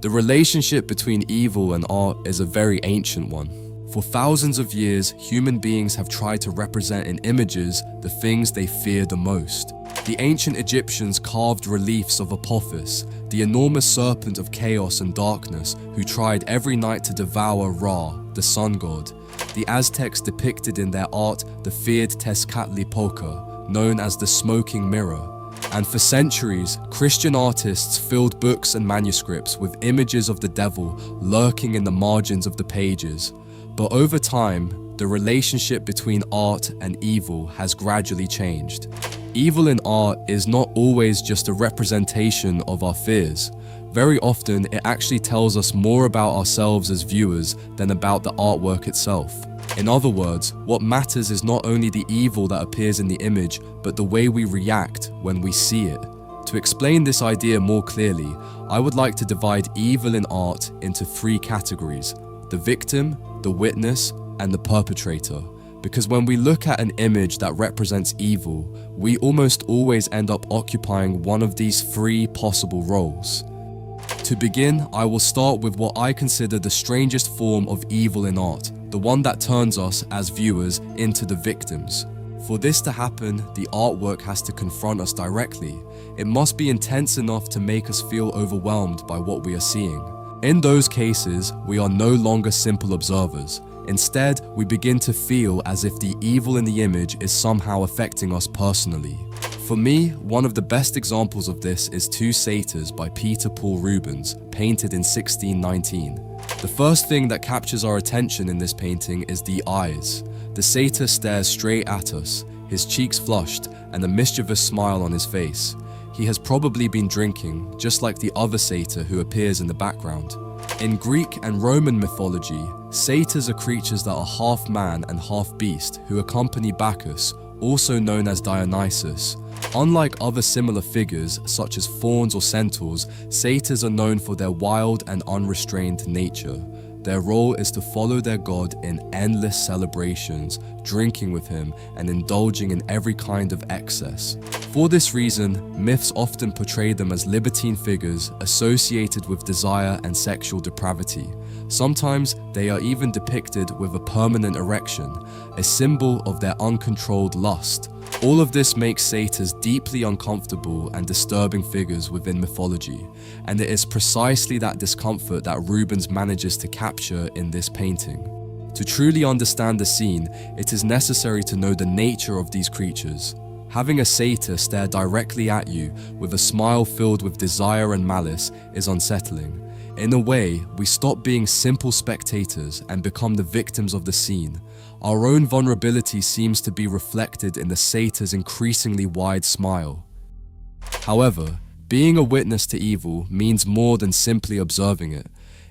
The relationship between evil and art is a very ancient one. For thousands of years, human beings have tried to represent in images the things they fear the most. The ancient Egyptians carved reliefs of Apophis, the enormous serpent of chaos and darkness who tried every night to devour Ra, the sun god. The Aztecs depicted in their art the feared Tezcatlipoca, known as the smoking mirror. And for centuries, Christian artists filled books and manuscripts with images of the devil lurking in the margins of the pages. But over time, the relationship between art and evil has gradually changed. Evil in art is not always just a representation of our fears. Very often, it actually tells us more about ourselves as viewers than about the artwork itself. In other words, what matters is not only the evil that appears in the image, but the way we react when we see it. To explain this idea more clearly, I would like to divide evil in art into three categories: the victim, the witness, and the perpetrator. Because when we look at an image that represents evil, we almost always end up occupying one of these three possible roles. To begin, I will start with what I consider the strangest form of evil in art, the one that turns us as viewers into the victims. For this to happen, the artwork has to confront us directly. It must be intense enough to make us feel overwhelmed by what we are seeing. In those cases, we are no longer simple observers. Instead, we begin to feel as if the evil in the image is somehow affecting us personally. For me, one of the best examples of this is Two Satyrs by Peter Paul Rubens, painted in 1619. The first thing that captures our attention in this painting is the eyes. The satyr stares straight at us, his cheeks flushed and a mischievous smile on his face. He has probably been drinking, just like the other satyr who appears in the background. In Greek and Roman mythology, satyrs are creatures that are half man and half beast who accompany Bacchus, also known as Dionysus. Unlike other similar figures, such as fauns or centaurs, satyrs are known for their wild and unrestrained nature. Their role is to follow their god in endless celebrations, drinking with him, and indulging in every kind of excess. For this reason, myths often portray them as libertine figures associated with desire and sexual depravity. Sometimes they are even depicted with a permanent erection, a symbol of their uncontrolled lust. All of this makes satyrs deeply uncomfortable and disturbing figures within mythology, and it is precisely that discomfort that Rubens manages to capture in this painting. To truly understand the scene, it is necessary to know the nature of these creatures. Having a satyr stare directly at you with a smile filled with desire and malice is unsettling. In a way, we stop being simple spectators and become the victims of the scene. Our own vulnerability seems to be reflected in the satyr's increasingly wide smile. However, being a witness to evil means more than simply observing it.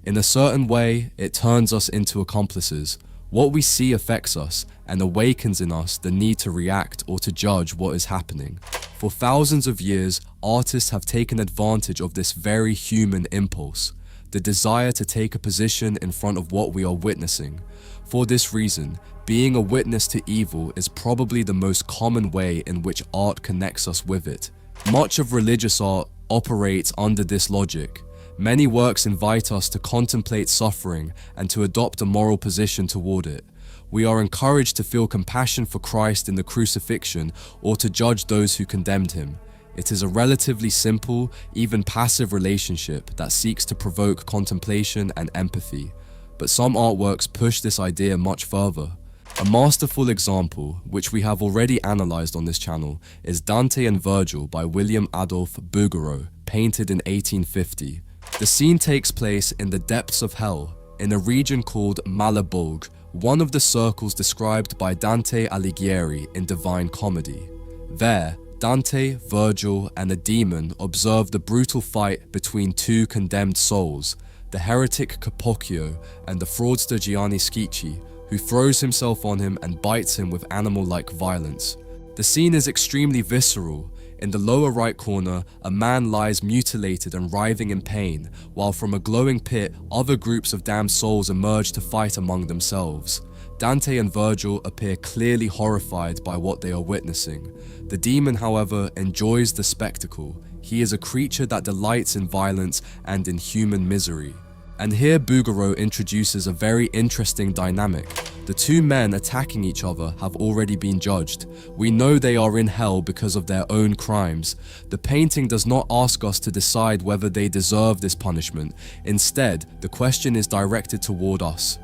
In a certain way, it turns us into accomplices. What we see affects us and awakens in us the need to react or to judge what is happening. For thousands of years, artists have taken advantage of this very human impulse, the desire to take a position in front of what we are witnessing. For this reason, being a witness to evil is probably the most common way in which art connects us with it. Much of religious art operates under this logic. Many works invite us to contemplate suffering and to adopt a moral position toward it. We are encouraged to feel compassion for Christ in the crucifixion or to judge those who condemned him. It is a relatively simple, even passive relationship that seeks to provoke contemplation and empathy. But some artworks push this idea much further. A masterful example, which we have already analyzed on this channel, is Dante and Virgil by William Adolph Bouguereau, painted in 1850. The scene takes place in the depths of hell, in a region called Malabolge, one of the circles described by Dante Alighieri in Divine Comedy. There, Dante, Virgil, and a demon observe the brutal fight between two condemned souls, the heretic Capocchio and the fraudster Gianni Schicchi, who throws himself on him and bites him with animal-like violence. The scene is extremely visceral. In the lower right corner, a man lies mutilated and writhing in pain, while from a glowing pit, other groups of damned souls emerge to fight among themselves. Dante and Virgil appear clearly horrified by what they are witnessing. The demon, however, enjoys the spectacle. He is a creature that delights in violence and in human misery. And here Bouguereau introduces a very interesting dynamic. The two men attacking each other have already been judged. We know they are in hell because of their own crimes. The painting does not ask us to decide whether they deserve this punishment. Instead, the question is directed toward us.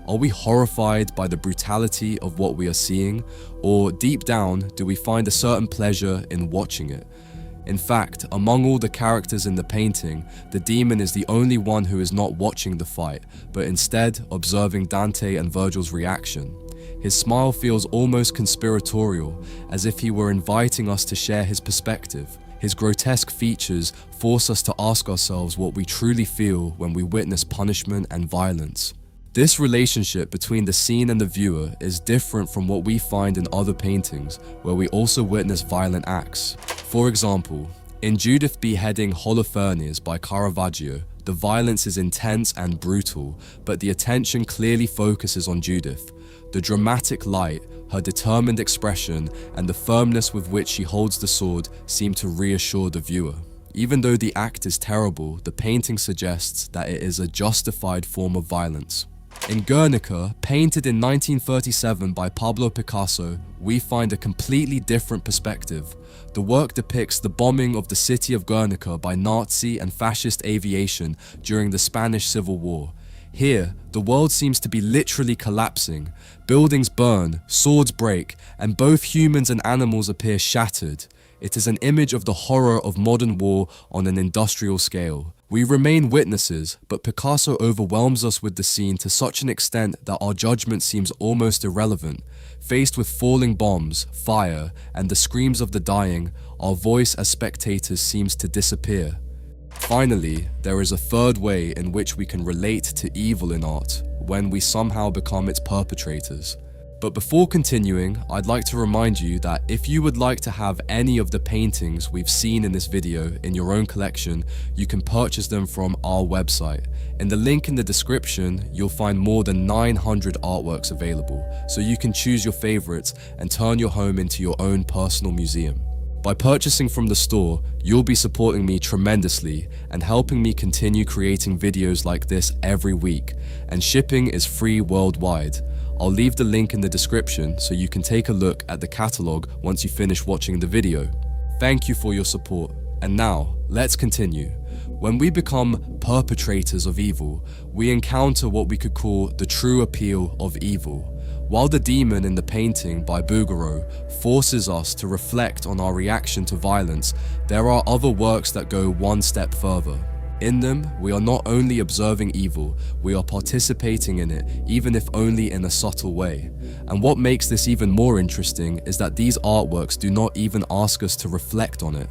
Are we horrified by the brutality of what we are seeing? Or deep down, do we find a certain pleasure in watching it? In fact, among all the characters in the painting, the demon is the only one who is not watching the fight, but instead observing Dante and Virgil's reaction. His smile feels almost conspiratorial, as if he were inviting us to share his perspective. His grotesque features force us to ask ourselves what we truly feel when we witness punishment and violence. This relationship between the scene and the viewer is different from what we find in other paintings, where we also witness violent acts. For example, in Judith beheading Holofernes by Caravaggio, the violence is intense and brutal, but the attention clearly focuses on Judith. The dramatic light, her determined expression, and the firmness with which she holds the sword seem to reassure the viewer. Even though the act is terrible, the painting suggests that it is a justified form of violence. In Guernica, painted in 1937 by Pablo Picasso, we find a completely different perspective. The work depicts the bombing of the city of Guernica by Nazi and fascist aviation during the Spanish Civil War. Here, the world seems to be literally collapsing. Buildings burn, swords break, and both humans and animals appear shattered. It is an image of the horror of modern war on an industrial scale. We remain witnesses, but Picasso overwhelms us with the scene to such an extent that our judgment seems almost irrelevant. Faced with falling bombs, fire, and the screams of the dying, our voice as spectators seems to disappear. Finally, there is a third way in which we can relate to evil in art, when we somehow become its perpetrators. But before continuing, I'd like to remind you that if you would like to have any of the paintings we've seen in this video in your own collection, you can purchase them from our website. In the link in the description, you'll find more than 900 artworks available, so you can choose your favorites and turn your home into your own personal museum. By purchasing from the store, you'll be supporting me tremendously and helping me continue creating videos like this every week, and shipping is free worldwide. I'll leave the link in the description so you can take a look at the catalog once you finish watching the video. Thank you for your support. And now, let's continue. When we become perpetrators of evil, we encounter what we could call the true appeal of evil. While the demon in the painting by Bouguereau forces us to reflect on our reaction to violence, there are other works that go one step further. In them, we are not only observing evil, we are participating in it, even if only in a subtle way. And what makes this even more interesting is that these artworks do not even ask us to reflect on it.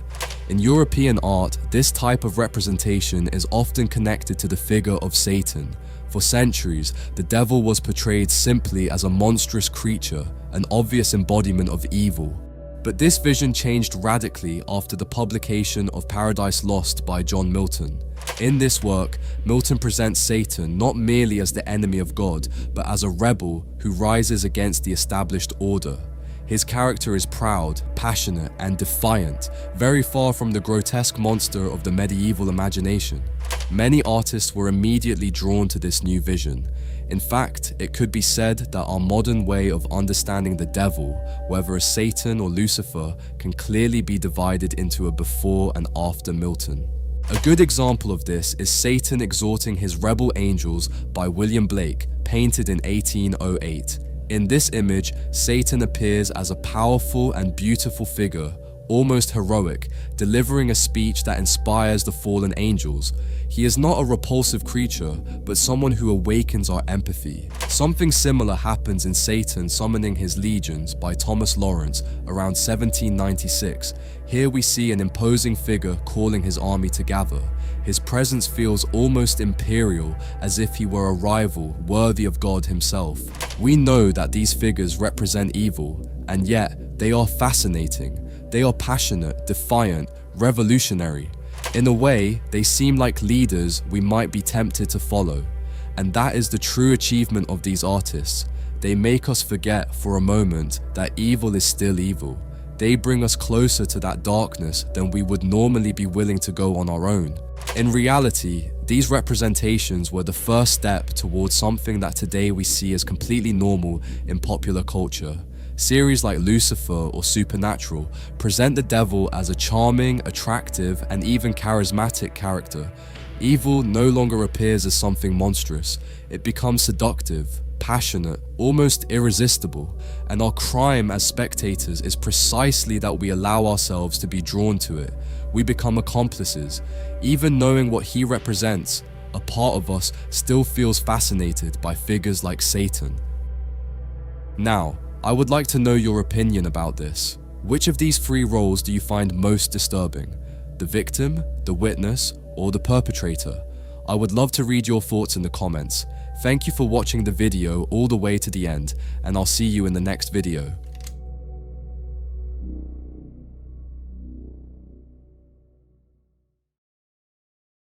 In European art, this type of representation is often connected to the figure of Satan. For centuries, the devil was portrayed simply as a monstrous creature, an obvious embodiment of evil. But this vision changed radically after the publication of Paradise Lost by John Milton. In this work, Milton presents Satan not merely as the enemy of God, but as a rebel who rises against the established order. His character is proud, passionate, and defiant, very far from the grotesque monster of the medieval imagination. Many artists were immediately drawn to this new vision. In fact, it could be said that our modern way of understanding the devil, whether as Satan or Lucifer, can clearly be divided into a before and after Milton. A good example of this is Satan Exhorting His Rebel Angels by William Blake, painted in 1808. In this image, Satan appears as a powerful and beautiful figure, almost heroic, delivering a speech that inspires the fallen angels. He is not a repulsive creature, but someone who awakens our empathy. Something similar happens in Satan Summoning His Legions by Thomas Lawrence around 1796. Here we see an imposing figure calling his army to gather. His presence feels almost imperial, as if he were a rival worthy of God himself. We know that these figures represent evil, and yet they are fascinating. They are passionate, defiant, revolutionary. In a way, they seem like leaders we might be tempted to follow. And that is the true achievement of these artists. They make us forget for a moment that evil is still evil. they bring us closer to that darkness than we would normally be willing to go on our own. In reality, these representations were the first step towards something that today we see as completely normal in popular culture. Series like Lucifer or Supernatural present the devil as a charming, attractive, and even charismatic character. Evil no longer appears as something monstrous. It becomes seductive, passionate, almost irresistible, and our crime as spectators is precisely that we allow ourselves to be drawn to it. We become accomplices. Even knowing what he represents, a part of us still feels fascinated by figures like Satan. Now, I would like to know your opinion about this. Which of these three roles do you find most disturbing? The victim, the witness, or the perpetrator? I would love to read your thoughts in the comments. Thank you for watching the video all the way to the end, and I'll see you in the next video.